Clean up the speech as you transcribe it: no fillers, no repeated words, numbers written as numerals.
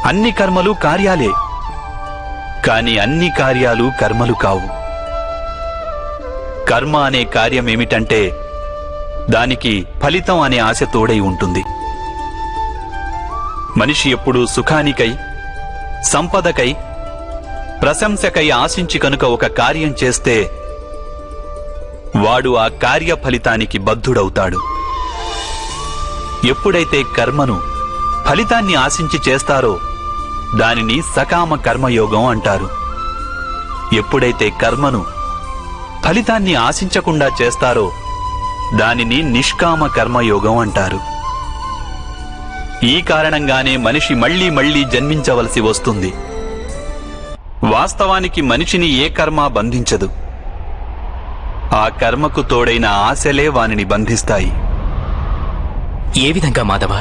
అన్ని కర్మలు కార్యాలే, కాని అన్ని కార్యాలు కర్మలు కావు. కర్మ అనే కార్యమేమిటంటే దానికి ఫలితం అనే ఆశ తోడై ఉంటుంది. మనిషి ఎప్పుడూ సుఖానికై, సంపదకై, ప్రశంసకై ఆశించి కనుక ఒక కార్యం చేస్తే వాడు ఆ కార్య ఫలితానికి బద్ధుడవుతాడు. ఎప్పుడైతే కర్మను ఫలితాన్ని ఆశించి చేస్తారో దానిని సకామ కర్మయోగం అంటారు. ఎప్పుడైతే కర్మను ఫలితాన్ని ఆశించకుండా చేస్తారో దానిని నిష్కామ కర్మయోగం అంటారు. ఈ కారణంగానే మనిషి మళ్లీ మళ్లీ జన్మించవలసి వస్తుంది. వాస్తవానికి మనిషిని ఏ కర్మ బంధించదు. ఆ కర్మకు తోడైన ఆశలే వానిని బంధిస్తాయి. ఏ విధంగా మాధవ?